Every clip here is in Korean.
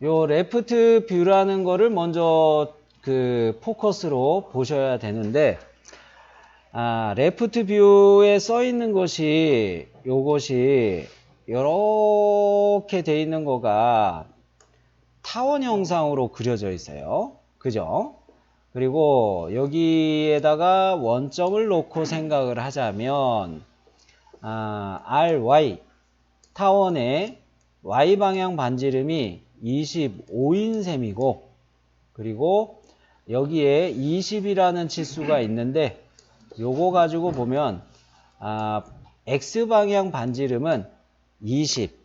요 레프트 뷰라는 거를 먼저 그 포커스로 보셔야 되는데, 레프트 뷰에 써 있는 것이 요것이 이렇게 돼 있는 거가 타원 형상으로 그려져 있어요. 그죠? 그리고 여기에다가 원점을 놓고 생각을 하자면 RY 타원의 Y방향 반지름이 25인 셈이고, 그리고 여기에 20이라는 치수가 있는데 요거 가지고 보면 X방향 반지름은 20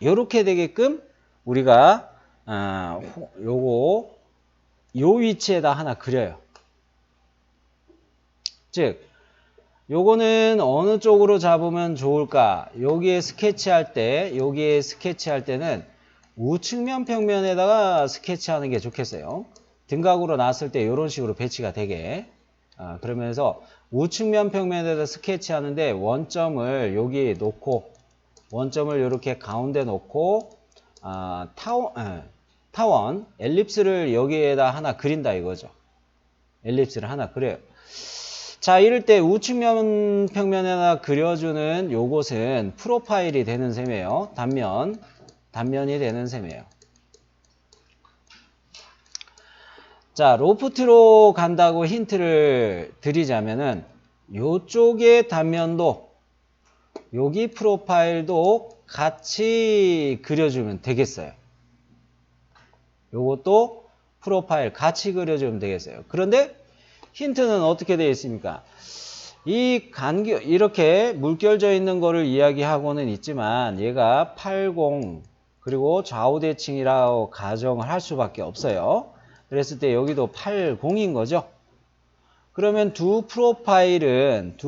요렇게 되게끔 우리가 요거 요 위치에다 하나 그려요. 즉 요거는 어느 쪽으로 잡으면 좋을까? 여기에 스케치할 때는 우측면 평면에다가 스케치하는 게 좋겠어요. 등각으로 놨을 때 이런 식으로 배치가 되게. 그러면서 우측면 평면에다 스케치하는데 원점을 여기 놓고, 원점을 이렇게 가운데 놓고 타원 엘립스를 여기에다 하나 그린다 이거죠. 엘립스를 하나 그려요. 자, 이럴 때 우측면 평면에다 그려주는 요것은 프로파일이 되는 셈이에요. 단면이 되는 셈이에요. 자, 로프트로 간다고 힌트를 드리자면은 요쪽의 단면도 여기 프로파일도 같이 그려주면 되겠어요. 요것도 프로파일 같이 그려주면 되겠어요. 그런데 힌트는 어떻게 되어 있습니까? 이렇게 물결져 있는 거를 이야기하고는 있지만 얘가 80 그리고 좌우대칭이라고 가정을 할 수밖에 없어요. 그랬을 때 여기도 80인 거죠. 그러면 두 프로파일은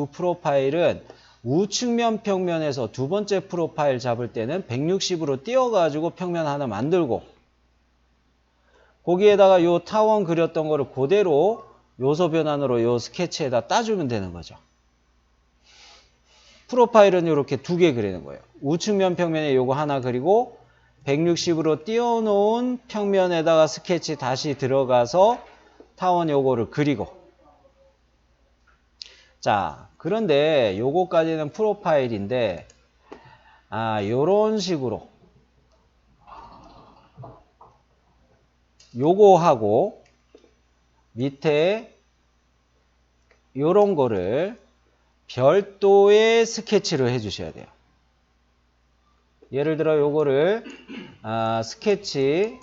우측면 평면에서 두 번째 프로파일 잡을 때는 160으로 띄워가지고 평면 하나 만들고, 거기에다가 요 타원 그렸던 거를 그대로 요소 변환으로 요 스케치에다 따주면 되는 거죠. 프로파일은 이렇게 두 개 그리는 거예요. 우측면 평면에 요거 하나 그리고 160으로 띄워놓은 평면에다가 스케치 다시 들어가서 타원 요거를 그리고. 자, 그런데 요거까지는 프로파일인데 요런 식으로 요거하고 밑에 요런 거를 별도의 스케치를 해주셔야 돼요. 예를 들어 요거를 스케치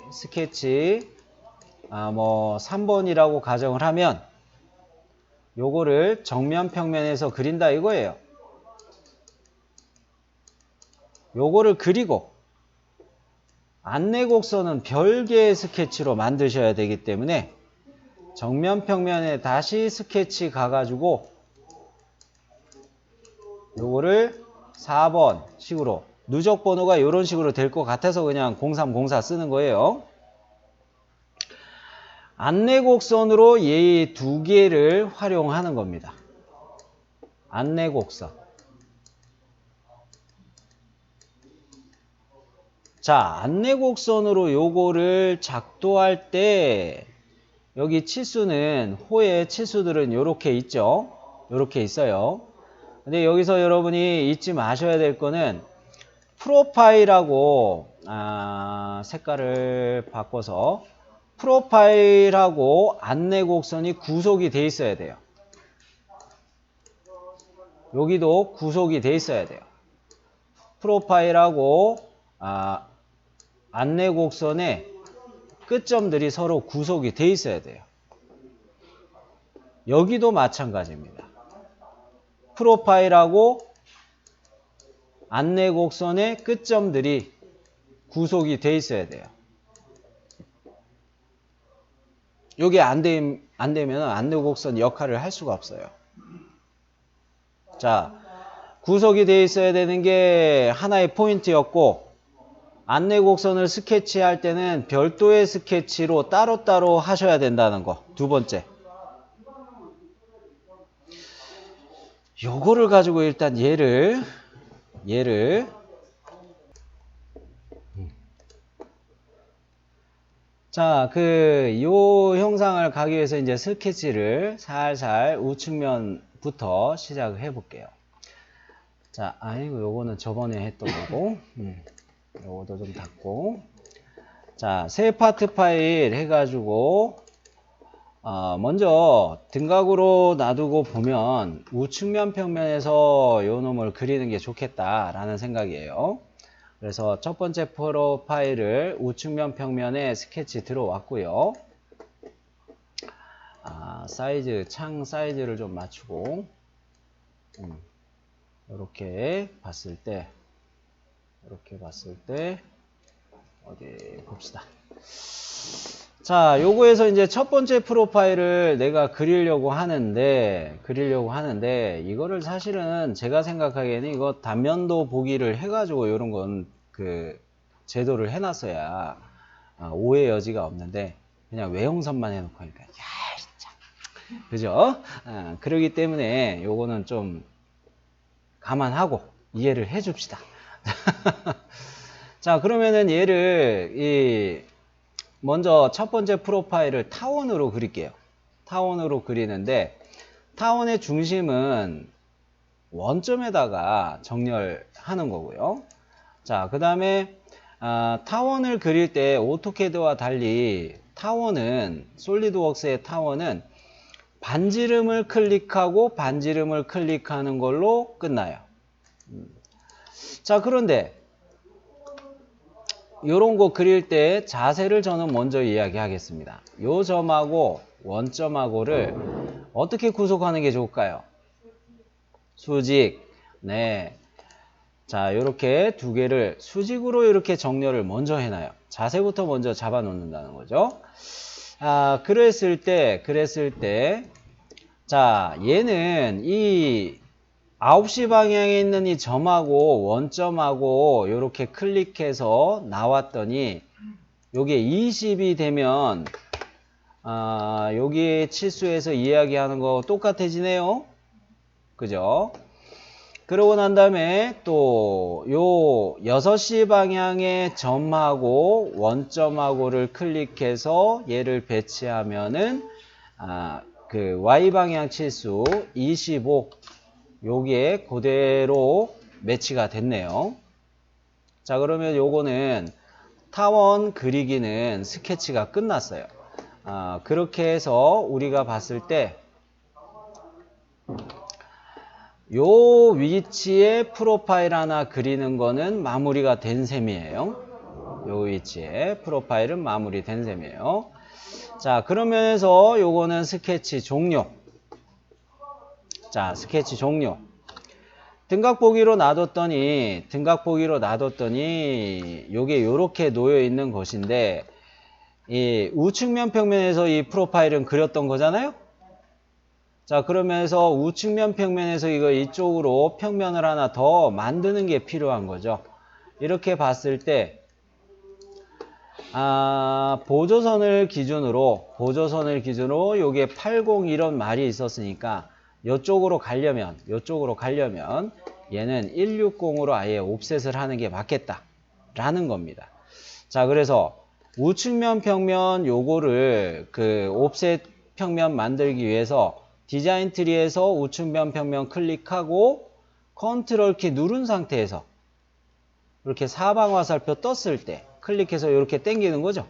뭐 3번이라고 가정을 하면 요거를 정면 평면에서 그린다 이거예요. 요거를 그리고 안내곡선은 별개의 스케치로 만드셔야 되기 때문에 정면 평면에 다시 스케치 가가지고 요거를 4번 식으로, 누적 번호가 이런 식으로 될 것 같아서 그냥 0304 쓰는 거예요. 안내곡선으로 이 두 개를 활용하는 겁니다. 안내곡선. 자, 안내곡선으로 요거를 작도할 때 여기 치수는, 호의 치수들은 요렇게 있죠. 요렇게 있어요. 근데 여기서 여러분이 잊지 마셔야 될 거는 프로파일하고 색깔을 바꿔서 프로파일하고 안내곡선이 구속이 돼 있어야 돼요. 여기도 구속이 돼 있어야 돼요. 프로파일하고 안내곡선의 끝점들이 서로 구속이 돼 있어야 돼요. 여기도 마찬가지입니다. 프로파일하고 안내곡선의 끝점들이 구속이 돼 있어야 돼요. 이게 안 되면 안내곡선 역할을 할 수가 없어요. 자, 구속이 돼 있어야 되는 게 하나의 포인트였고, 안내곡선을 스케치할 때는 별도의 스케치로 따로따로 하셔야 된다는 거. 두 번째. 요거를 가지고 일단 얘를 자, 요 형상을 가기 위해서 이제 스케치를 살살 우측면부터 시작을 해 볼게요. 자, 아이고, 요거는 저번에 했던 거고, 요것도 좀 닫고. 자, 새 파트 파일 해가지고, 먼저 등각으로 놔두고 보면 우측면 평면에서 요 놈을 그리는 게 좋겠다라는 생각이에요. 그래서 첫 번째 프로파일을 우측면 평면에 스케치 들어왔고요. 창 사이즈를 좀 맞추고, 이렇게 봤을 때, 어디 봅시다. 자, 요거에서 이제 첫 번째 프로파일을 내가 그리려고 하는데, 이거를 사실은 제가 생각하기에는 이거 단면도 보기를 해가지고 요런 건 제도를 해놨어야 오해 여지가 없는데, 그냥 외형선만 해놓고 하니까, 야, 진짜. 그죠? 그러기 때문에 요거는 좀 감안하고 이해를 해 줍시다. 자, 그러면은 얘를, 먼저 첫 번째 프로파일을 타원으로 그릴게요. 타원으로 그리는데, 타원의 중심은 원점에다가 정렬하는 거고요. 자, 그 다음에, 타원을 그릴 때 오토캐드와 달리 타원은, 솔리드웍스의 타원은 반지름을 클릭하고 반지름을 클릭하는 걸로 끝나요. 자, 그런데, 요런 거 그릴 때 자세를 저는 먼저 이야기하겠습니다. 요 점하고 원점하고를 어떻게 구속하는 게 좋을까요? 수직. 네. 자, 요렇게 두 개를 수직으로 이렇게 정렬을 먼저 해놔요. 자세부터 먼저 잡아 놓는다는 거죠. 그랬을 때, 자, 얘는 이 9시 방향에 있는 이 점하고 원점하고 이렇게 클릭해서 나왔더니 요게 20이 되면 여기 치수에서 이야기하는 거 똑같아지네요. 그죠? 그러고 난 다음에 또 요 6시 방향의 점하고 원점하고를 클릭해서 얘를 배치하면은 Y방향 치수 25 요게 그대로 매치가 됐네요. 자, 그러면 요거는 타원 그리기는 스케치가 끝났어요. 그렇게 해서 우리가 봤을 때 요 위치에 프로파일 하나 그리는 거는 마무리가 된 셈이에요. 요 위치에 프로파일은 마무리된 셈이에요. 자, 그러면서 요거는 스케치 종료. 자, 스케치 종료. 등각 보기로 놔뒀더니 요게 요렇게 놓여 있는 것인데, 이 우측면 평면에서 이 프로파일은 그렸던 거잖아요? 자, 그러면서 우측면 평면에서 이쪽으로 평면을 하나 더 만드는 게 필요한 거죠. 이렇게 봤을 때, 보조선을 기준으로 요게 80 이런 말이 있었으니까, 요쪽으로 가려면 얘는 160으로 아예 옵셋을 하는 게 맞겠다라는 겁니다. 자, 그래서 우측면 평면 요거를 옵셋 평면 만들기 위해서 디자인 트리에서 우측면 평면 클릭하고 컨트롤 키 누른 상태에서 이렇게 사방 화살표 떴을 때 클릭해서 이렇게 당기는 거죠.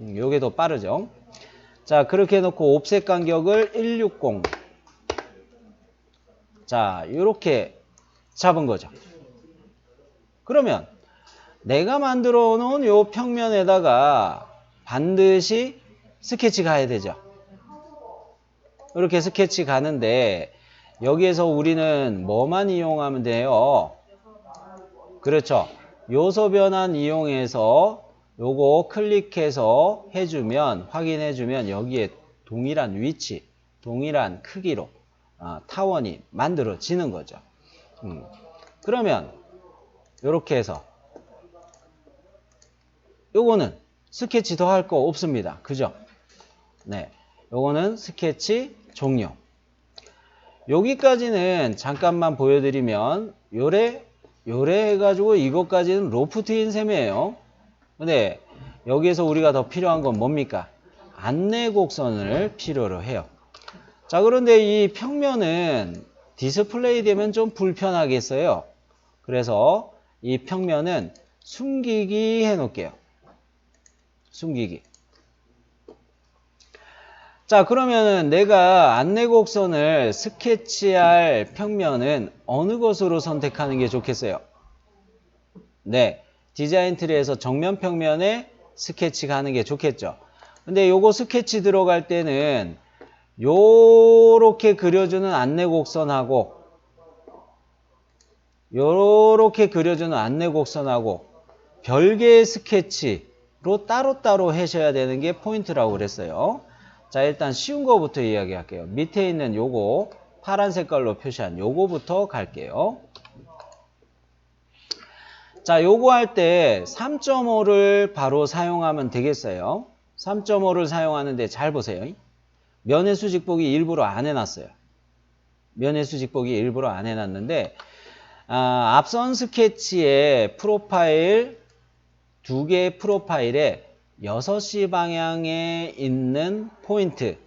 요게 더 빠르죠. 자, 그렇게 해놓고 옵셋 간격을 160. 자, 이렇게 잡은 거죠. 그러면 내가 만들어 놓은 요 평면에다가 반드시 스케치 가야 되죠. 이렇게 스케치 가는데 여기에서 우리는 뭐만 이용하면 돼요? 그렇죠. 요소 변환 이용해서 요거 클릭해서 해주면, 확인해주면 여기에 동일한 위치, 동일한 크기로 타원이 만들어지는 거죠. 그러면 이렇게 해서 요거는 스케치 더 할 거 없습니다. 그죠? 네, 요거는 스케치 종료. 여기까지는 잠깐만 보여드리면 요래 해가지고 이것까지는 로프트인 셈이에요. 근데 여기에서 우리가 더 필요한 건 뭡니까? 안내곡선을 필요로 해요. 자, 그런데 이 평면은 디스플레이 되면 좀 불편하겠어요. 그래서 이 평면은 숨기기 해놓을게요. 숨기기. 자, 그러면은 내가 안내곡선을 스케치할 평면은 어느 것으로 선택하는 게 좋겠어요? 네, 디자인 트리에서 정면 평면에 스케치가 하는 게 좋겠죠. 근데 요거 스케치 들어갈 때는 요렇게 그려주는 안내곡선하고 요렇게 그려주는 안내곡선하고 별개의 스케치로 따로따로 하셔야 되는 게 포인트라고 그랬어요. 자, 일단 쉬운 거부터 이야기할게요. 밑에 있는 요거 파란 색깔로 표시한 요거부터 갈게요. 자, 요거 할 때 3.5를 바로 사용하면 되겠어요. 3.5를 사용하는데 잘 보세요. 면의 수직보기 일부러 안 해놨어요. 면의 수직보기 일부러 안 해놨는데 앞선 스케치의 프로파일 두 개의 프로파일에 6시 방향에 있는 포인트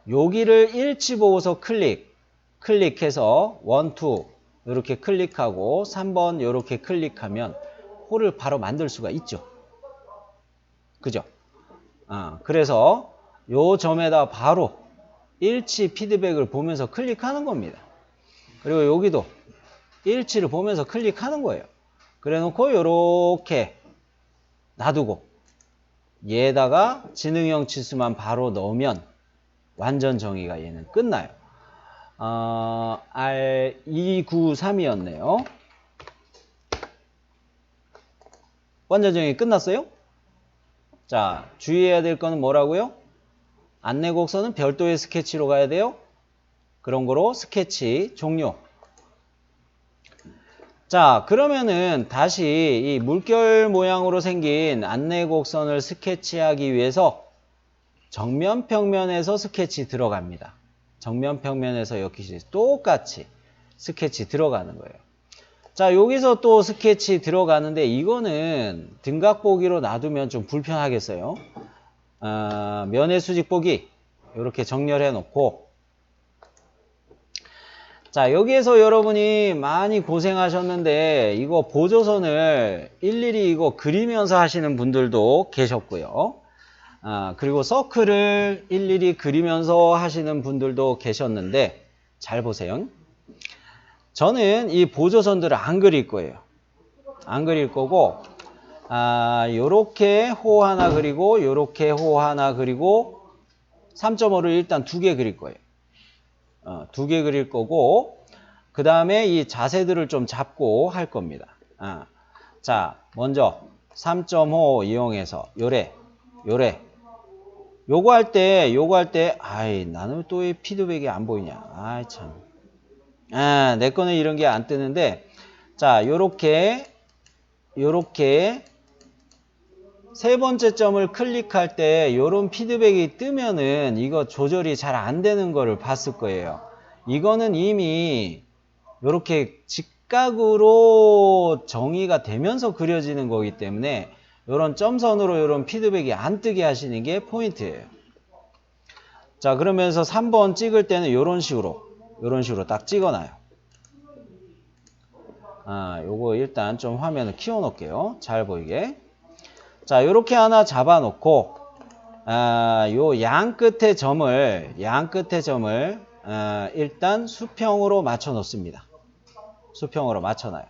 여기를 일치 보고서 클릭해서 1, 2 이렇게 클릭하고 3번 이렇게 클릭하면 홀을 바로 만들 수가 있죠. 그죠? 그래서 요 점에다 바로 일치 피드백을 보면서 클릭하는 겁니다. 그리고 여기도 일치를 보면서 클릭하는 거예요. 그래 놓고 요렇게 놔두고 얘에다가 지능형 치수만 바로 넣으면 완전 정의가 얘는 끝나요. R293이었네요. 완전 정의 끝났어요? 자, 주의해야 될 거는 뭐라고요? 안내곡선은 별도의 스케치로 가야 돼요. 그런 거로 스케치 종료. 자, 그러면은 다시 이 물결 모양으로 생긴 안내곡선을 스케치하기 위해서 정면 평면에서 스케치 들어갑니다. 정면 평면에서 역시 똑같이 스케치 들어가는 거예요. 자, 여기서 또 스케치 들어가는데 이거는 등각 보기로 놔두면 좀 불편하겠어요. 면의 수직 보기 이렇게 정렬해 놓고 자, 여기에서 여러분이 많이 고생하셨는데 이거 보조선을 일일이 이거 그리면서 하시는 분들도 계셨고요. 그리고 서클을 일일이 그리면서 하시는 분들도 계셨는데 잘 보세요. 저는 이 보조선들을 안 그릴 거예요. 안 그릴 거고 요렇게 호 하나 그리고 요렇게 호 하나 그리고 3.5를 일단 2개 그릴 거예요. 2개 그릴 거고 그 다음에 이 자세들을 좀 잡고 할 겁니다. 자, 먼저 3.5 이용해서 요래 요거 할 때 아이 나는 또 왜 피드백이 안 보이냐. 아이 참. 내 거는 이런 게 안 뜨는데 자, 요렇게 세 번째 점을 클릭할 때 요런 피드백이 뜨면은 이거 조절이 잘 안 되는 거를 봤을 거예요. 이거는 이미 요렇게 직각으로 정의가 되면서 그려지는 거기 때문에 요런 점선으로 요런 피드백이 안 뜨게 하시는 게 포인트예요. 자, 그러면서 3번 찍을 때는 요런 식으로 딱 찍어놔요. 요거 일단 좀 화면을 키워 놓을게요. 잘 보이게. 자, 요렇게 하나 잡아 놓고 요 양 끝에 점을 일단 수평으로 맞춰 놓습니다. 수평으로 맞춰 놔요.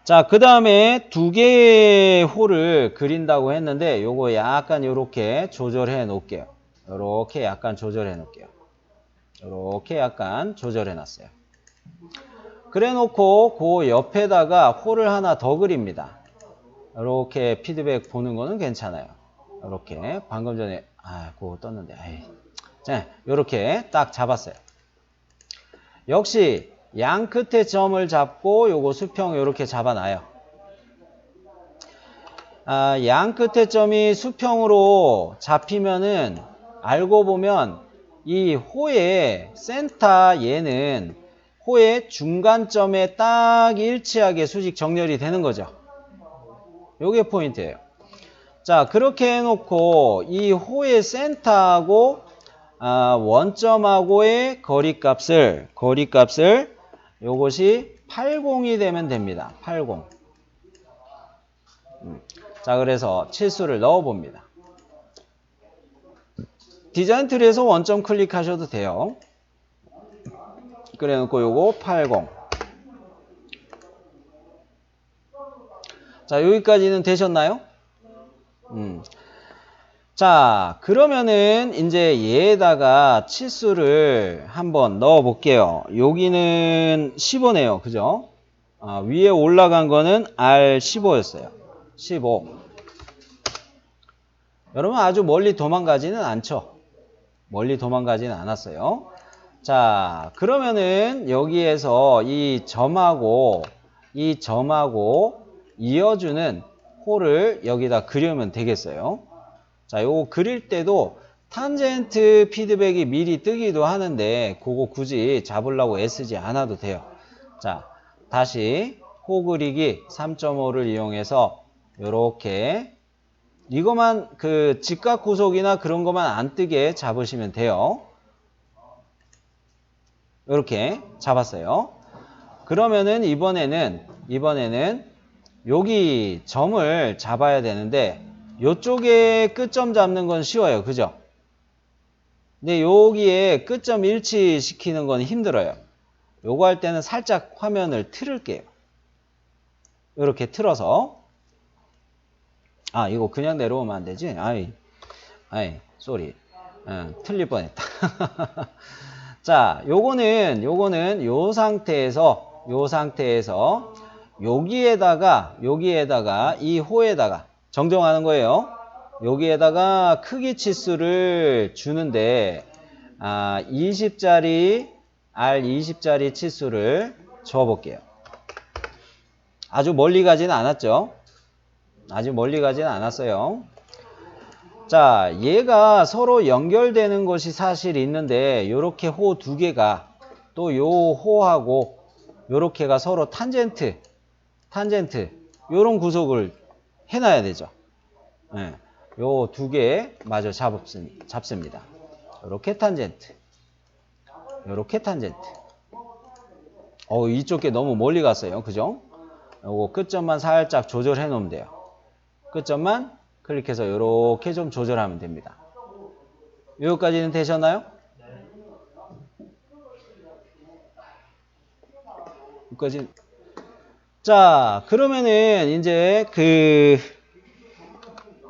자, 그 다음에 2개의 홀을 그린다고 했는데 요거 약간 요렇게 조절해 놓을게요. 요렇게 약간 조절해 놓을게요. 요렇게 약간 조절해 놨어요. 그래 놓고 그 옆에다가 홀을 하나 더 그립니다. 요렇게 피드백 보는 거는 괜찮아요. 요렇게 방금 전에 그거 떴는데 자, 요렇게 딱 잡았어요. 역시 양 끝에 점을 잡고 요거 수평 요렇게 잡아놔요. 양 끝에 점이 수평으로 잡히면은 알고 보면 이 호의 센터 얘는 호의 중간점에 딱 일치하게 수직 정렬이 되는 거죠. 요게 포인트예요. 자, 그렇게 해놓고 이 호의 센터하고 원점하고의 거리값을 요것이 80이 되면 됩니다. 80. 자, 그래서 치수를 넣어 봅니다. 디자인 트리에서 원점 클릭하셔도 돼요. 그래 놓고 요거 80. 자, 여기까지는 되셨나요? 자, 그러면은 이제 얘에다가 치수를 한번 넣어 볼게요. 여기는 15네요. 그죠? 위에 올라간 거는 R15였어요. 15. 여러분 아주 멀리 도망가지는 않죠? 멀리 도망가지는 않았어요. 자, 그러면은 여기에서 이 점하고 이어주는 호를 여기다 그리면 되겠어요. 자, 요거 그릴 때도 탄젠트 피드백이 미리 뜨기도 하는데 그거 굳이 잡으려고 애쓰지 않아도 돼요. 자, 다시 호 그리기 3.5를 이용해서 요렇게 이거만 그 직각 구속이나 그런 것만 안 뜨게 잡으시면 돼요. 요렇게 잡았어요. 그러면은 이번에는 여기 점을 잡아야 되는데 요쪽에 끝점 잡는 건 쉬워요. 그죠? 근데 여기에 끝점 일치시키는 건 힘들어요. 요거 할 때는 살짝 화면을 틀을게요. 이렇게 틀어서. 이거 그냥 내려오면 안 되지? 쏘리. 틀릴 뻔했다. 자, 요거는 요 상태에서 여기에다가 이 호에다가 정정하는 거예요. 여기에다가 크기 치수를 주는데 20짜리 R20짜리 치수를 줘 볼게요. 아주 멀리 가지는 않았죠. 아주 멀리 가지는 않았어요. 자, 얘가 서로 연결되는 것이 사실 있는데 요렇게 호 두 개가 또 요 호하고 요렇게가 서로 탄젠트 요런 구속을 해놔야 되죠. 네, 요 두 개 마저 잡습니다. 요렇게 탄젠트 이쪽 게 너무 멀리 갔어요. 그죠? 요거 끝점만 살짝 조절해 놓으면 돼요. 끝점만 클릭해서 이렇게 좀 조절하면 됩니다. 여기까지는 되셨나요? 여기까지. 자, 그러면은 이제 그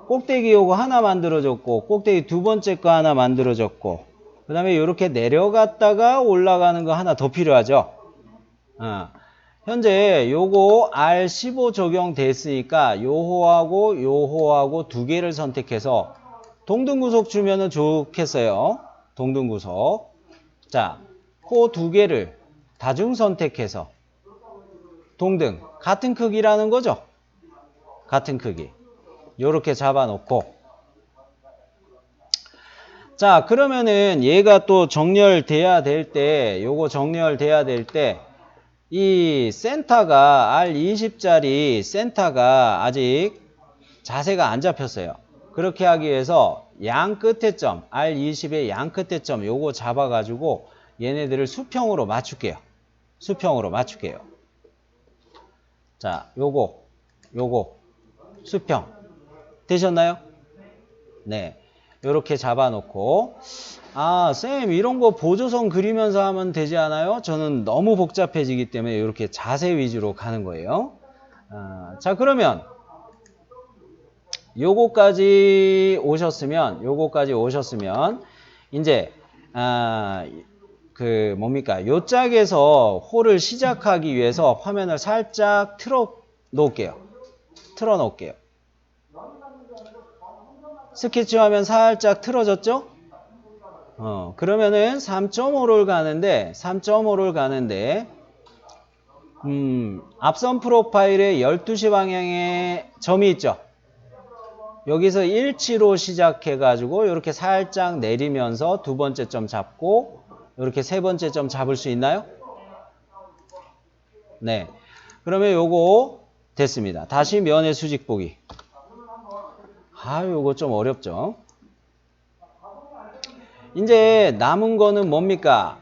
꼭대기 요거 하나 만들어졌고 꼭대기 두 번째 거 하나 만들어졌고 그 다음에 이렇게 내려갔다가 올라가는 거 하나 더 필요하죠. 현재 요거 R15 적용됐으니까 요호하고 두 개를 선택해서 동등구속 주면은 좋겠어요. 동등구속. 자, 호 두 개를 다중 선택해서 동등 같은 크기라는 거죠. 같은 크기. 요렇게 잡아놓고 자, 그러면은 얘가 또 정렬돼야 될 때 이 센터가 R20짜리 센터가 아직 자세가 안 잡혔어요. 그렇게 하기 위해서 양 끝에 점, R20의 양 끝에 점 요거 잡아가지고 얘네들을 수평으로 맞출게요. 자, 요거 수평 되셨나요? 네. 요렇게 잡아놓고 쌤 이런 거 보조선 그리면서 하면 되지 않아요? 저는 너무 복잡해지기 때문에 이렇게 자세 위주로 가는 거예요. 자, 그러면 요거까지 오셨으면 이제 요 짝에서 홀을 시작하기 위해서 화면을 살짝 틀어 놓을게요. 스케치 화면 살짝 틀어졌죠? 그러면은 3.5를 가는데 앞선 프로파일에 12시 방향에 점이 있죠? 여기서 일치로 시작해가지고 이렇게 살짝 내리면서 두 번째 점 잡고 이렇게 세 번째 점 잡을 수 있나요? 네. 그러면 요거 됐습니다. 다시 면의 수직 보기. 요거 좀 어렵죠. 이제 남은 거는 뭡니까?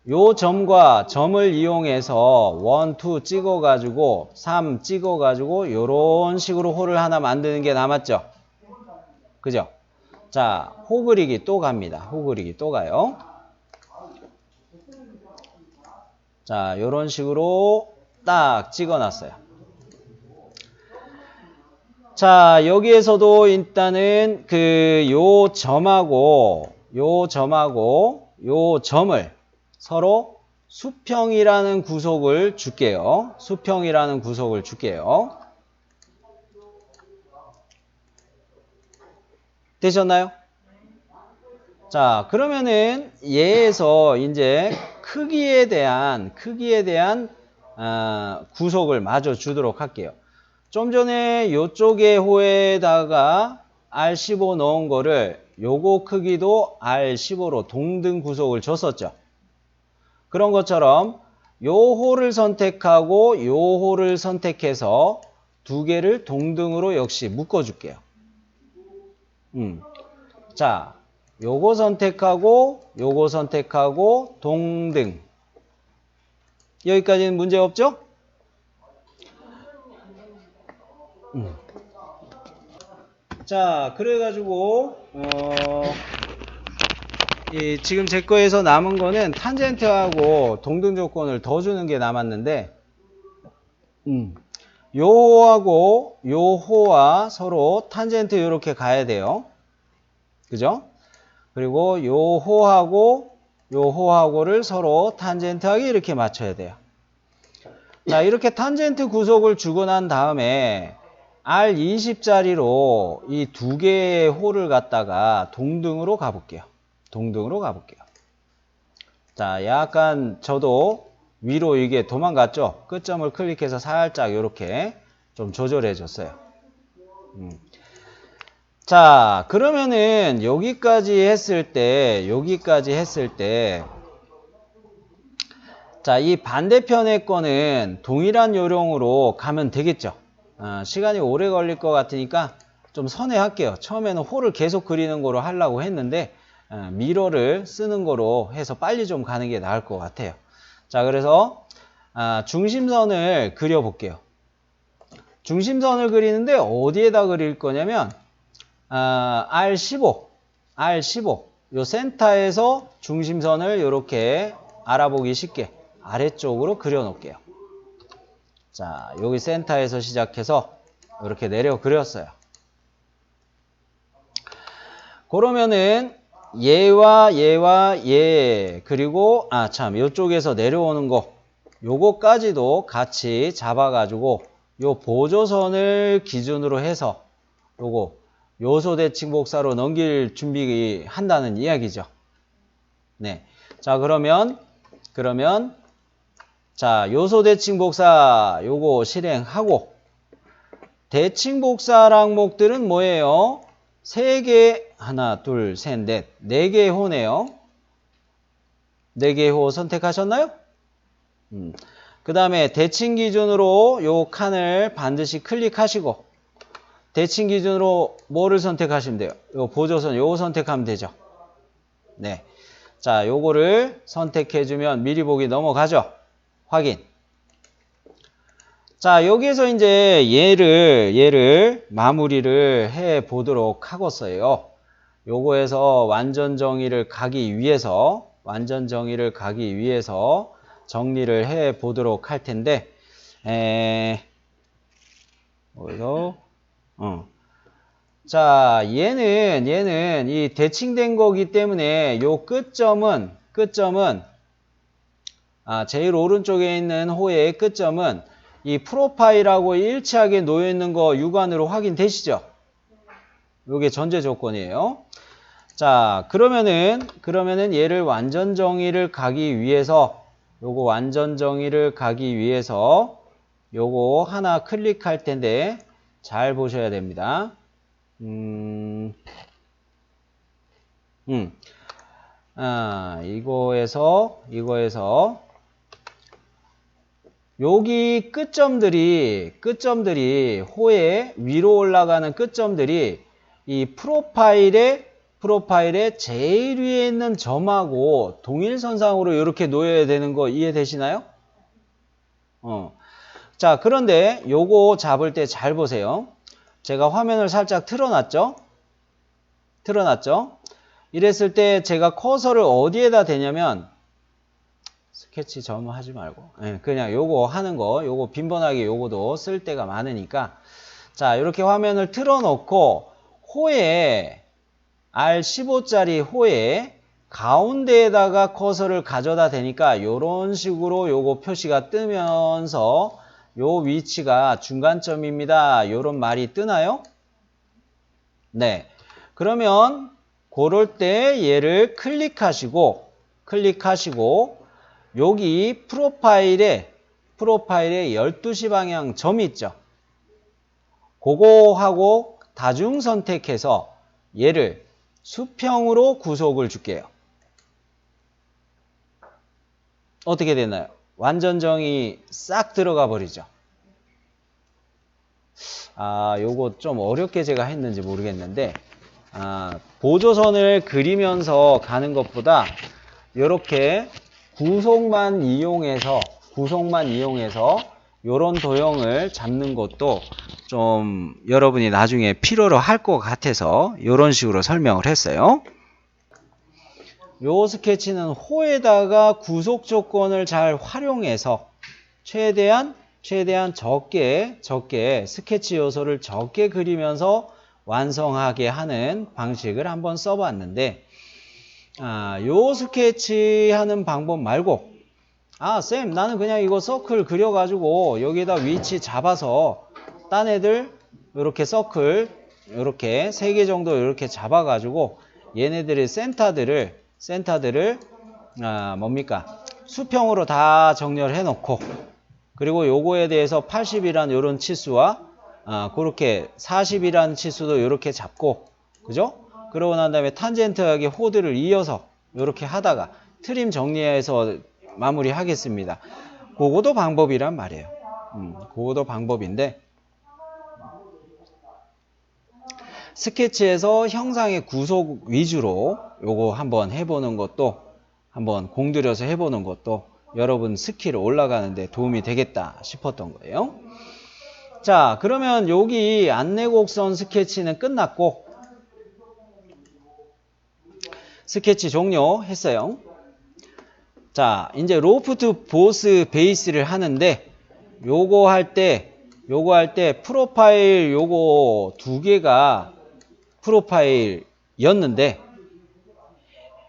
요 점과 점을 이용해서 1, 2 찍어가지고 3 찍어가지고 요런 식으로 홀을 하나 만드는 게 남았죠. 그죠? 자, 호 그리기 또 갑니다. 호 그리기 또 가요. 자, 요런 식으로 딱 찍어놨어요. 자, 여기에서도 일단은 요 점하고 요 점을 서로 수평이라는 구속을 줄게요. 수평이라는 구속을 줄게요. 되셨나요? 자, 그러면은 얘에서 이제 크기에 대한 구속을 마저 주도록 할게요. 좀 전에 요쪽에 호에다가 R15 넣은 거를 요거 크기도 R15로 동등 구속을 줬었죠. 그런 것처럼 요 호를 선택하고 요 호를 선택해서 두 개를 동등으로 역시 묶어줄게요. 자, 요거 선택하고 동등. 여기까지는 문제 없죠? 자, 그래가지고 지금 제 거에서 남은 거는 탄젠트하고 동등 조건을 더 주는 게 남았는데 요 호하고 요 호와 서로 탄젠트 이렇게 가야 돼요. 그죠? 그리고 요 호하고를 서로 탄젠트하게 이렇게 맞춰야 돼요. 자, 이렇게 탄젠트 구속을 주고 난 다음에 R20짜리로 이 두 개의 호를 갖다가 동등으로 가볼게요. 자, 약간 저도 위로 이게 도망갔죠? 끝점을 클릭해서 살짝 이렇게 좀 조절해 줬어요. 자, 그러면은 여기까지 했을 때 자, 이 반대편의 거는 동일한 요령으로 가면 되겠죠. 시간이 오래 걸릴 것 같으니까 좀 선회할게요. 처음에는 호를 계속 그리는 거로 하려고 했는데 미러를 쓰는 거로 해서 빨리 좀 가는 게 나을 것 같아요. 자, 그래서 중심선을 그려볼게요. 중심선을 그리는데 어디에다 그릴 거냐면 R15 요 센터에서 중심선을 이렇게 알아보기 쉽게 아래쪽으로 그려 놓을게요. 자, 여기 센터에서 시작해서 이렇게 내려 그렸어요. 그러면은 얘와 얘 그리고 이쪽에서 내려오는 거 요거까지도 같이 잡아가지고 요 보조선을 기준으로 해서 요거 요소 대칭 복사로 넘길 준비한다는 이야기죠. 네. 자, 그러면 자, 요소 대칭 복사 요거 실행하고 대칭 복사 항목들은 뭐예요? 3개, 하나, 둘, 셋, 넷, 4개의 호네요. 4개의 호 선택하셨나요? 그 다음에 대칭 기준으로 요 칸을 반드시 클릭하시고 대칭 기준으로 뭐를 선택하시면 돼요? 요 보조선 요거 선택하면 되죠. 네. 자, 요거를 선택해주면 미리 보기 넘어가죠. 확인. 자, 여기에서 이제 얘를 마무리를 해 보도록 하겠어요. 요거에서 완전 정의를 가기 위해서 정리를 해 보도록 할 텐데, 여기서, 자, 얘는 이 대칭된 거기 때문에 요 끝점은, 제일 오른쪽에 있는 호의 끝점은 이 프로파일하고 일치하게 놓여 있는 거 육안으로 확인되시죠? 요게 전제 조건이에요. 자, 그러면은 얘를 완전 정의를 가기 위해서 요거 하나 클릭할 텐데 잘 보셔야 됩니다. 이거에서 여기 끝점들이 호의 위로 올라가는 끝점들이 이 프로파일의 제일 위에 있는 점하고 동일선상으로 이렇게 놓여야 되는 거 이해되시나요? 자, 그런데 요거 잡을 때 잘 보세요. 제가 화면을 살짝 틀어놨죠? 이랬을 때 제가 커서를 어디에다 대냐면 스케치 점 하지 말고 그냥 요거 하는 거 요거 빈번하게 요거도 쓸 때가 많으니까 자 이렇게 화면을 틀어놓고 호에 R15짜리 호에 가운데에다가 커서를 가져다 대니까 요런 식으로 요거 표시가 뜨면서 요 위치가 중간점입니다. 요런 말이 뜨나요? 네. 그러면 그럴 때 얘를 클릭하시고 여기 프로파일에 12시 방향 점 있죠. 그거하고 다중 선택해서 얘를 수평으로 구속을 줄게요. 어떻게 되나요? 완전 정이 싹 들어가 버리죠. 요거 좀 어렵게 제가 했는지 모르겠는데 보조선을 그리면서 가는 것보다 이렇게 구속만 이용해서 요런 도형을 잡는 것도 좀 여러분이 나중에 필요로 할 것 같아서 요런 식으로 설명을 했어요. 요 스케치는 호에다가 구속 조건을 잘 활용해서 최대한 적게 스케치 요소를 적게 그리면서 완성하게 하는 방식을 한번 써봤는데 요 스케치 하는 방법 말고 쌤 나는 그냥 이거 서클 그려가지고 여기에다 위치 잡아서 딴 애들 이렇게 서클 이렇게 3개 정도 이렇게 잡아가지고 얘네들의 센터들을 뭡니까 수평으로 다 정렬해 놓고 그리고 요거에 대해서 80이란 요런 치수와 그렇게 40이란 치수도 이렇게 잡고 그죠? 그러고 난 다음에 탄젠트하게 호드를 이어서 이렇게 하다가 트림 정리해서 마무리 하겠습니다. 그거도 방법이란 말이에요. 그거도 방법인데 스케치에서 형상의 구속 위주로 요거 한번 해보는 것도 한번 공들여서 해보는 것도 여러분 스킬 올라가는데 도움이 되겠다 싶었던 거예요. 자, 그러면 여기 안내곡선 스케치는 끝났고 스케치 종료했어요. 자, 이제 로프트 보스 베이스를 하는데 요거 할 때 프로파일 요거 2개가 프로파일이었는데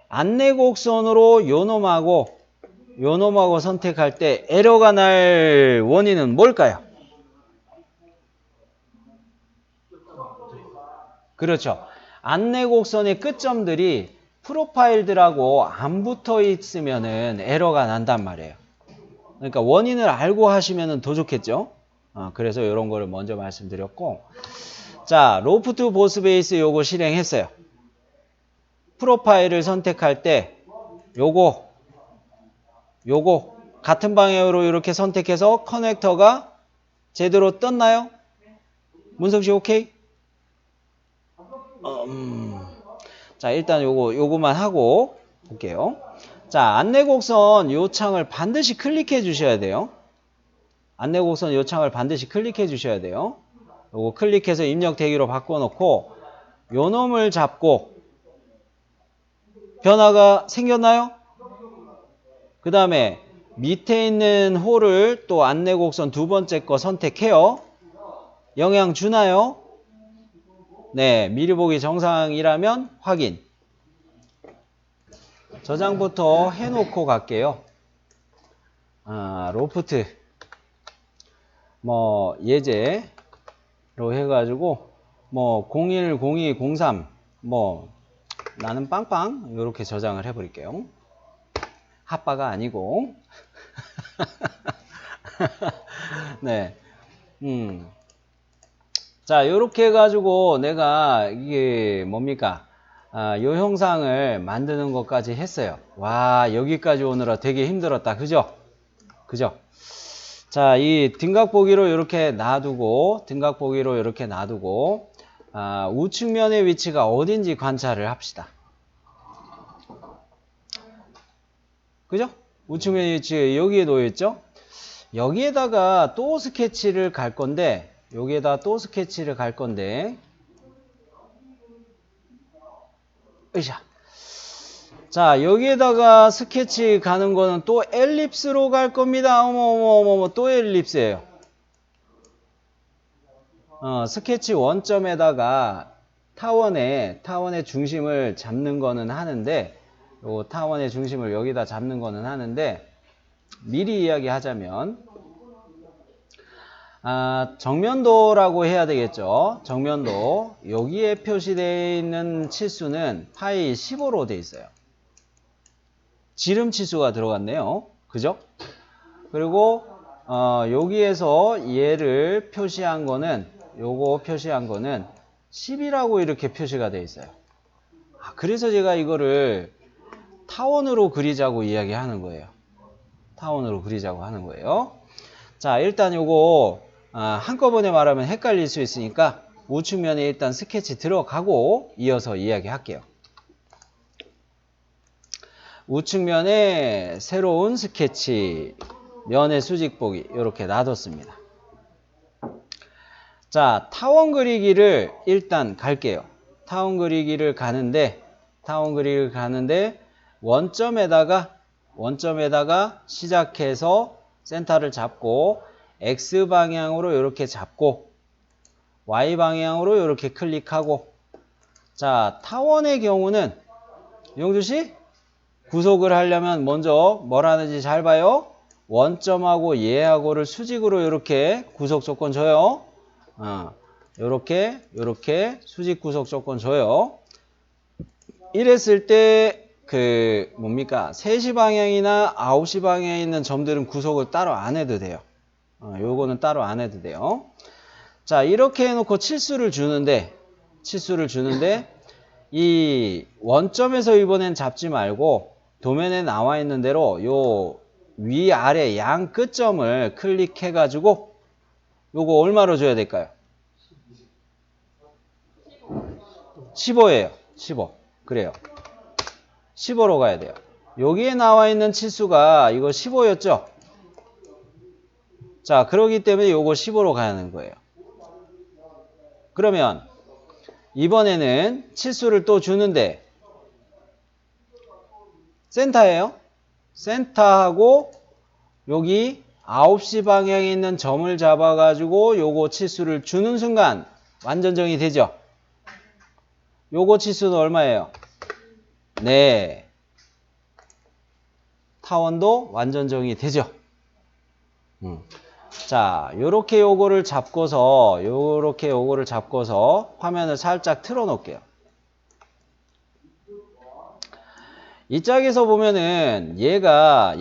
안내곡선으로 요놈하고 선택할 때 에러가 날 원인은 뭘까요? 그렇죠. 안내곡선의 끝점들이 프로파일들하고 안 붙어 있으면은 에러가 난단 말이에요. 그러니까 원인을 알고 하시면은 더 좋겠죠. 그래서 이런 거를 먼저 말씀드렸고, 자 로프트 보스 베이스 요거 실행했어요. 프로파일을 선택할 때 요거 같은 방향으로 이렇게 선택해서 커넥터가 제대로 떴나요? 문석씨 오케이? 자 일단 요거만 하고 볼게요. 자 안내곡선 요 창을 반드시 클릭해 주셔야 돼요. 안내곡선 요 창을 반드시 클릭해 주셔야 돼요. 요거 클릭해서 입력 대기로 바꿔놓고 요 놈을 잡고 변화가 생겼나요? 그 다음에 밑에 있는 홀을 또 안내곡선 두 번째 거 선택해요. 영향 주나요? 네, 미리 보기 정상이라면 확인. 저장부터 해놓고 갈게요. 로프트 예제로 해가지고 01, 02, 03 나는 빵빵 이렇게 저장을 해버릴게요. 핫바가 아니고 네, 자 요렇게 해가지고 내가 이게 뭡니까 요 형상을 만드는 것까지 했어요. 와 여기까지 오느라 되게 힘들었다 그죠? 자, 이 등각 보기로 이렇게 놔두고, 우측면의 위치가 어딘지 관찰을 합시다. 그죠? 우측면의 위치 여기에 놓여있죠? 여기에다가 또 스케치를 갈 건데, 으쌰. 자, 여기에다가 스케치 가는 거는 또 엘립스로 갈 겁니다. 어머, 또 엘립스예요. 스케치 원점에다가 타원의 중심을 잡는 거는 하는데, 요 타원의 중심을 여기다 잡는 거는 하는데, 미리 이야기하자면, 정면도라고 해야 되겠죠. 정면도. 여기에 표시되어 있는 치수는 파이 15로 되어 있어요. 지름 치수가 들어갔네요. 그죠? 그리고 여기에서 얘를 표시한 거는 10이라고 이렇게 표시가 되어 있어요. 그래서 제가 이거를 타원으로 그리자고 이야기하는 거예요. 자, 일단 요거 한꺼번에 말하면 헷갈릴 수 있으니까 우측면에 일단 스케치 들어가고 이어서 이야기할게요. 우측면에 새로운 스케치, 면의 수직 보기 이렇게 놔뒀습니다. 자, 타원 그리기를 일단 갈게요. 타원 그리기를 가는데 원점에다가 시작해서 센터를 잡고 X방향으로 이렇게 잡고 Y방향으로 이렇게 클릭하고, 자, 타원의 경우는 용두씨 구속을 하려면 먼저 뭘 하는지 잘 봐요. 원점하고 얘하고를 수직으로 이렇게 구속 조건 줘요. 요렇게 수직 구속 조건 줘요. 이랬을 때 3시 방향이나 9시 방향에 있는 점들은 구속을 따로 안 해도 돼요. 요거는 따로 안 해도 돼요. 자, 이렇게 해놓고 치수를 주는데 이 원점에서 이번엔 잡지 말고 도면에 나와 있는 대로 요 위아래 양 끝점을 클릭해 가지고 요거 얼마로 줘야 될까요? 15예요. 15. 그래요. 15로 가야 돼요. 여기에 나와 있는 치수가 이거 15였죠? 자, 그러기 때문에 요거 15로 가는 거예요. 그러면 이번에는 치수를 또 주는데 센터예요. 센터하고 여기 9시 방향에 있는 점을 잡아가지고 요거 치수를 주는 순간 완전정이 되죠? 요거 치수는 얼마예요? 네. 타원도 완전정이 되죠? 자, 요렇게 요거를 잡고서 화면을 살짝 틀어 놓을게요. 이 짝에서 보면은 얘가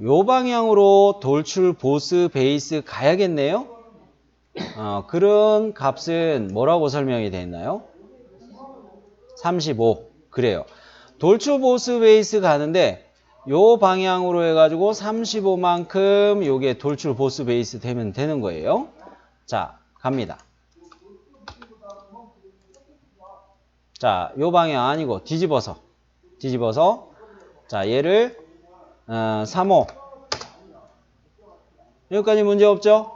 요 방향으로 돌출 보스 베이스 가야겠네요. 그런 값은 뭐라고 설명이 되어 있나요? 35. 그래요. 돌출 보스 베이스 가는데 요 방향으로 해가지고 35만큼 요게 돌출 보스 베이스 되면 되는 거예요. 자, 갑니다. 자, 요 방향 아니고 뒤집어서 자, 얘를 3호 여기까지 문제 없죠?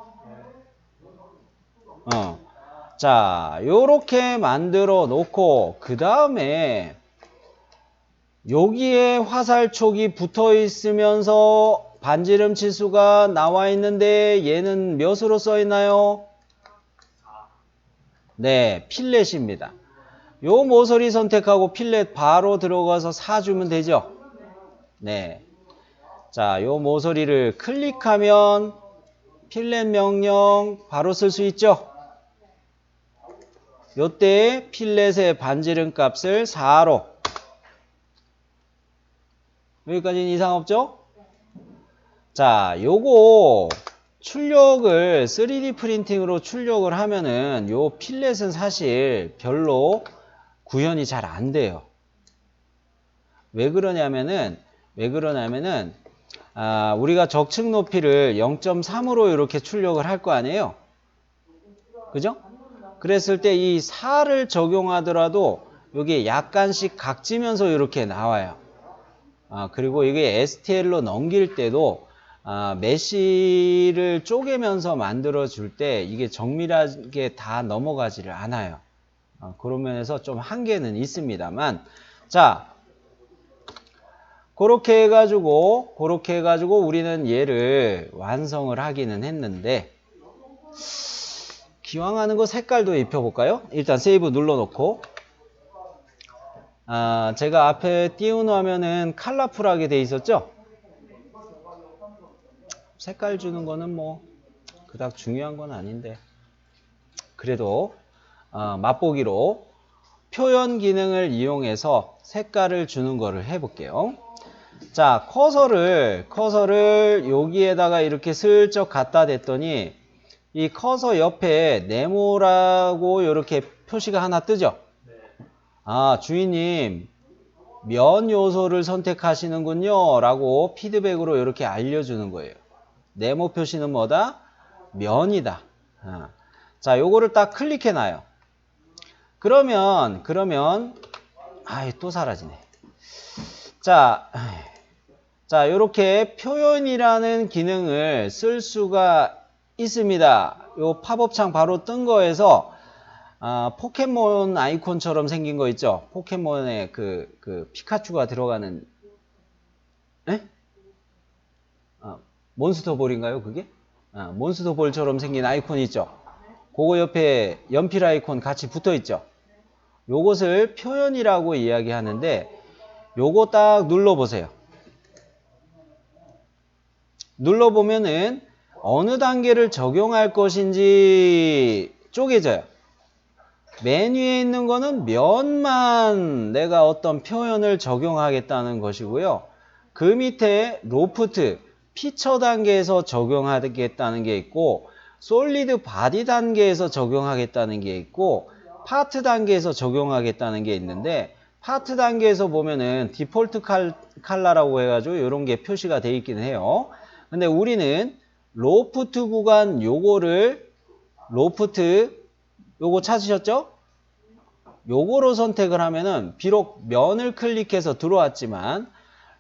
자, 요렇게 만들어 놓고 그 다음에 여기에 화살촉이 붙어 있으면서 반지름 치수가 나와 있는데 얘는 몇으로 써 있나요? 네, 필렛입니다. 요 모서리 선택하고 필렛 바로 들어가서 4 주면 되죠? 네. 자, 요 모서리를 클릭하면 필렛 명령 바로 쓸 수 있죠? 요때 필렛의 반지름 값을 4로. 여기까지는 이상 없죠? 자, 요거 출력을 3D 프린팅으로 출력을 하면은 요 필렛은 사실 별로 구현이 잘 안 돼요. 왜 그러냐면은 우리가 적층 높이를 0.3으로 이렇게 출력을 할 거 아니에요? 그죠? 그랬을 때 이 4를 적용하더라도 여기 약간씩 각지면서 이렇게 나와요. 그리고 이게 STL로 넘길 때도 메쉬를 쪼개면서 만들어 줄 때 이게 정밀하게 다 넘어가지를 않아요. 그런 면에서 좀 한계는 있습니다만, 자, 그렇게 해가지고 우리는 얘를 완성을 하기는 했는데, 기왕 하는 거 색깔도 입혀볼까요? 일단 세이브 눌러놓고, 제가 앞에 띄운 화면은 컬러풀하게 돼 있었죠? 색깔 주는 거는 뭐 그닥 중요한 건 아닌데, 그래도 맛보기로 표현 기능을 이용해서 색깔을 주는 거를 해볼게요. 자, 커서를 여기에다가 이렇게 슬쩍 갖다 댔더니 이 커서 옆에 네모라고 이렇게 표시가 하나 뜨죠? 주인님 면 요소를 선택하시는군요 라고 피드백으로 이렇게 알려주는 거예요. 네모 표시는 뭐다? 면이다. 자, 요거를 딱 클릭해 놔요. 그러면 또 사라지네. 자, 요렇게 표현이라는 기능을 쓸 수가 있습니다. 요 팝업창 바로 뜬 거에서 포켓몬 아이콘처럼 생긴 거 있죠? 포켓몬에 그 피카츄가 들어가는 몬스터볼인가요, 그게? 몬스터볼처럼 생긴 아이콘 있죠? 그거 옆에 연필 아이콘 같이 붙어 있죠? 요것을 표현이라고 이야기하는데, 요거 딱 눌러보세요. 눌러보면은 어느 단계를 적용할 것인지 쪼개져요. 맨 위에 있는 거는 면만 내가 어떤 표현을 적용하겠다는 것이고요. 그 밑에 로프트, 피처 단계에서 적용하겠다는 게 있고, 솔리드 바디 단계에서 적용하겠다는 게 있고, 파트 단계에서 적용하겠다는 게 있는데, 파트 단계에서 보면은 디폴트 컬러라고 해가지고 이런 게 표시가 돼 있긴 해요. 근데 우리는 로프트 구간 요거 찾으셨죠? 요거로 선택을 하면은 비록 면을 클릭해서 들어왔지만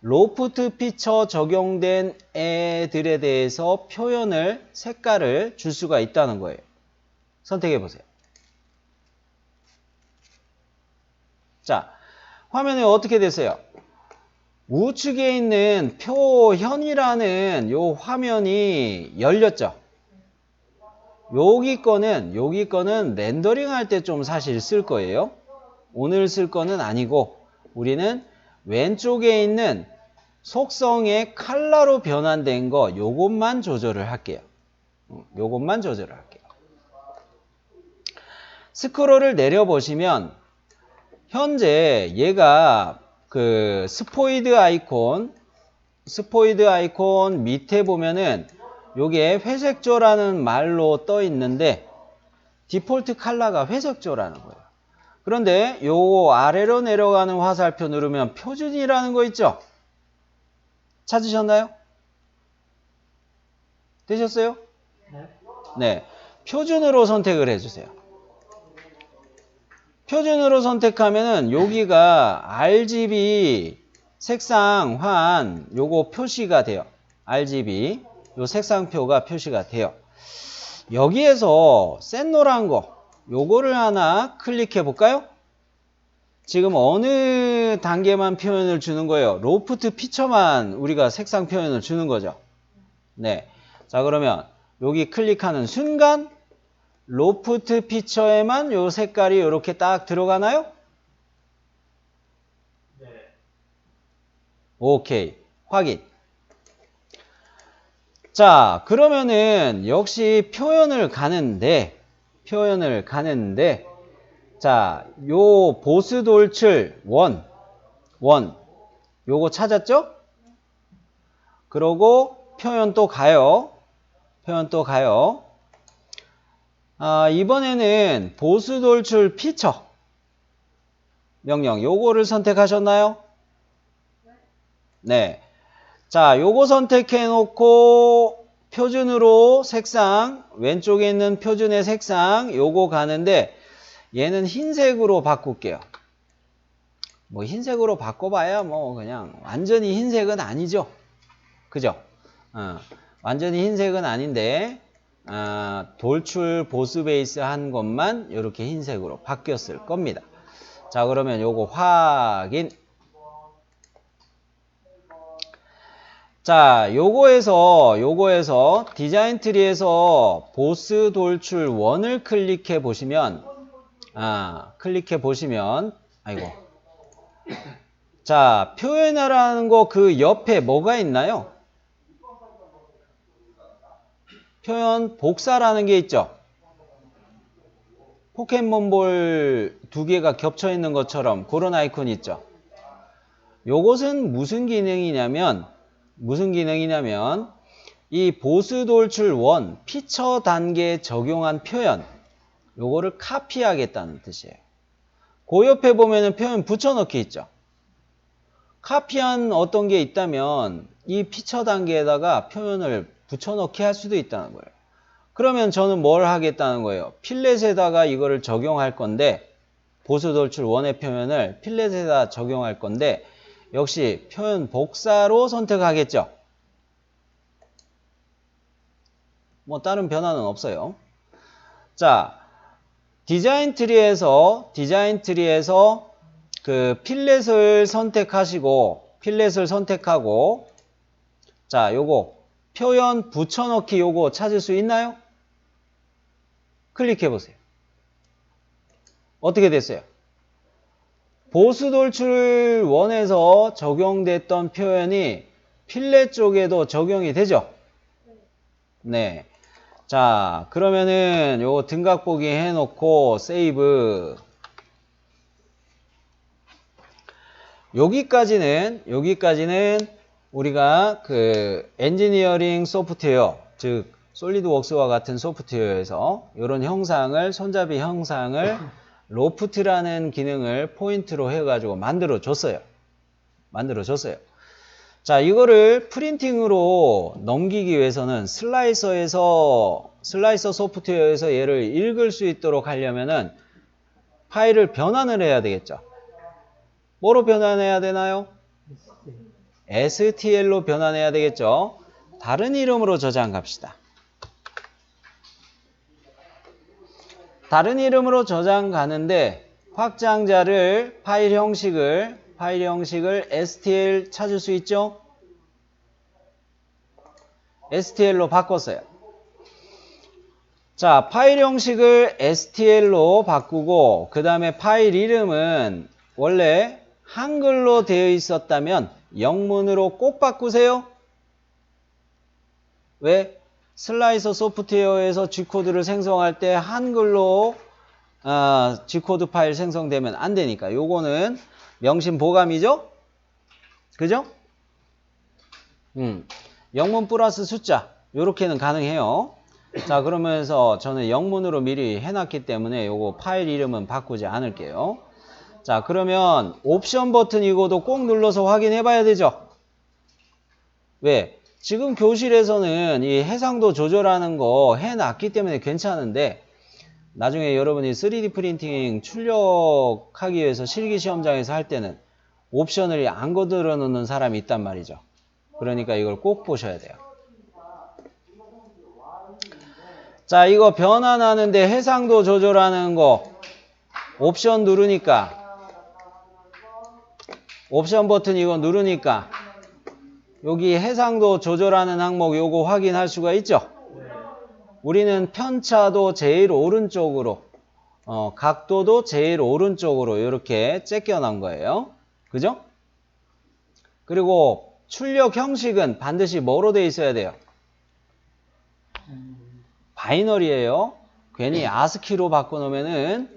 로프트 피처 적용된 애들에 대해서 표현을 색깔을 줄 수가 있다는 거예요. 선택해 보세요. 자, 화면에 어떻게 됐어요? 우측에 있는 표현이라는 요 화면이 열렸죠. 여기 거는 렌더링 할 때 좀 사실 쓸 거예요. 오늘 쓸 거는 아니고 우리는 왼쪽에 있는 속성의 컬러로 변환된 거 요것만 조절을 할게요. 요것만 조절을 할게요. 스크롤을 내려보시면 현재 얘가 그 스포이드 아이콘 밑에 보면은 요게 회색조라는 말로 떠 있는데 디폴트 컬러가 회색조라는 거예요. 그런데 요 아래로 내려가는 화살표 누르면 표준이라는 거 있죠? 찾으셨나요? 되셨어요? 네. 표준으로 선택을 해주세요. 표준으로 선택하면은 여기가 RGB 색상환 요거 표시가 돼요. RGB 요 색상표가 표시가 돼요. 여기에서 센 노란 거 요거를 하나 클릭해 볼까요? 지금 어느 단계만 표현을 주는 거예요? 로프트 피처만 우리가 색상 표현을 주는 거죠. 네. 자, 그러면 여기 클릭하는 순간 로프트 피처에만 요 색깔이 이렇게 딱 들어가나요? 네. 오케이. 확인. 자, 그러면은 역시 표현을 가는데 자, 요 보스 돌출 원 요거 찾았죠? 그러고 표현 또 가요. 이번에는 보스 돌출 피처 명령 요거를 선택하셨나요? 네. 자, 요거 선택해 놓고 표준으로 색상, 왼쪽에 있는 표준의 색상 요거 가는데 얘는 흰색으로 바꿀게요. 뭐 흰색으로 바꿔봐야 뭐 그냥 완전히 흰색은 아니죠. 그죠? 완전히 흰색은 아닌데 돌출 보스 베이스 한 것만 이렇게 흰색으로 바뀌었을 겁니다. 자, 그러면 요거 확인. 자, 요거에서 디자인 트리에서 보스 돌출 1을 클릭해 보시면 아이고. 자, 표현하라는 거 그 옆에 뭐가 있나요? 표현 복사라는 게 있죠. 포켓몬볼 두 개가 겹쳐 있는 것처럼 그런 아이콘이 있죠. 요것은 무슨 기능이냐면 이 보스 돌출 1 피처 단계에 적용한 표현 요거를 카피하겠다는 뜻이에요. 그 옆에 보면은 표현 붙여넣기 있죠. 카피한 어떤 게 있다면 이 피처 단계에다가 표현을 붙여넣기 할 수도 있다는 거예요. 그러면 저는 뭘 하겠다는 거예요? 필렛에다가 이거를 적용할 건데 보스 돌출 1의 표현을 필렛에다 적용할 건데 역시 표현 복사로 선택하겠죠. 뭐 다른 변화는 없어요. 자, 디자인 트리에서 그 필렛을 선택하고 자, 요거 표현 붙여넣기 요거 찾을 수 있나요? 클릭해 보세요. 어떻게 됐어요? 보스 돌출 1에서 적용됐던 표현이 필렛 쪽에도 적용이 되죠? 네. 자, 그러면은 요거 등각 보기 해놓고 세이브. 여기까지는 우리가 그 엔지니어링 소프트웨어, 즉 솔리드웍스와 같은 소프트웨어에서 이런 형상을, 손잡이 형상을 로프트라는 기능을 포인트로 해가지고 만들어 줬어요. 자, 이거를 프린팅으로 넘기기 위해서는 슬라이서 소프트웨어에서 얘를 읽을 수 있도록 하려면은 파일을 변환을 해야 되겠죠. 뭐로 변환해야 되나요? STL로 변환해야 되겠죠. 다른 이름으로 저장 갑시다. 다른 이름으로 저장 가는데 확장자를 파일 형식을 STL 찾을 수 있죠? STL로 바꿨어요. 자, 파일 형식을 STL로 바꾸고 그 다음에 파일 이름은 원래 한글로 되어 있었다면 영문으로 꼭 바꾸세요. 왜? 슬라이서 소프트웨어에서 G코드를 생성할 때 한글로 G코드 파일 생성되면 안 되니까 요거는 명심 보감이죠? 그죠? 영문 플러스 숫자 요렇게는 가능해요. 자, 그러면서 저는 영문으로 미리 해놨기 때문에 요거 파일 이름은 바꾸지 않을게요. 자, 그러면 옵션 버튼 이거도 꼭 눌러서 확인해 봐야 되죠? 왜? 지금 교실에서는 이 해상도 조절하는 거 해놨기 때문에 괜찮은데 나중에 여러분이 3D 프린팅 출력하기 위해서 실기시험장에서 할 때는 옵션을 안 거들어 놓는 사람이 있단 말이죠. 그러니까 이걸 꼭 보셔야 돼요. 자, 이거 변환하는데 해상도 조절하는 거 옵션 누르니까 옵션 버튼 이거 누르니까 여기 해상도 조절하는 항목 요거 확인할 수가 있죠? 우리는 편차도 제일 오른쪽으로 각도도 제일 오른쪽으로 이렇게 째껴 놓은 거예요. 그죠? 그리고 출력 형식은 반드시 뭐로 돼 있어야 돼요? 바이너리예요. 괜히 아스키로 바꿔놓으면은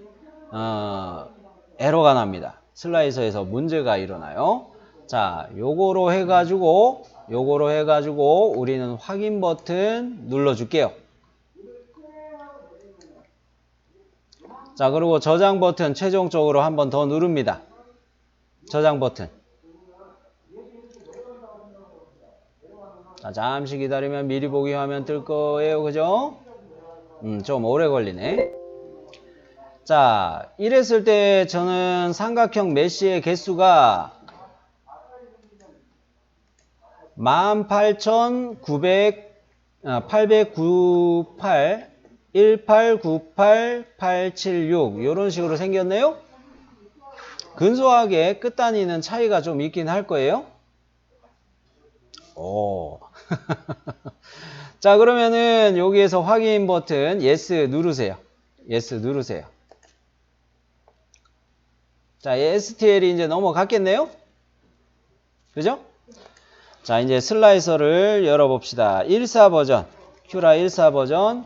에러가 납니다. 슬라이서에서 문제가 일어나요. 자, 요거로 해가지고 우리는 확인 버튼 눌러줄게요. 자, 그리고 저장 버튼 최종적으로 한 번 더 누릅니다. 저장 버튼. 자, 잠시 기다리면 미리 보기 화면 뜰 거예요. 그죠? 좀 오래 걸리네. 자, 이랬을 때 저는 삼각형 메시의 개수가 89898 1898876 이런 식으로 생겼네요. 근소하게 끝 단위는 차이가 좀 있긴 할 거예요. 오. 자, 그러면은 여기에서 확인 버튼 yes 누르세요. yes 누르세요. 자, STL이 이제 넘어갔겠네요. 그죠? 자, 이제 슬라이서를 열어봅시다. 14 버전, 큐라 14 버전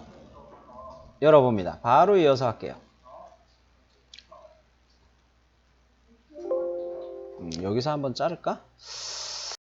열어봅니다. 바로 이어서 할게요. 여기서 한번 자를까?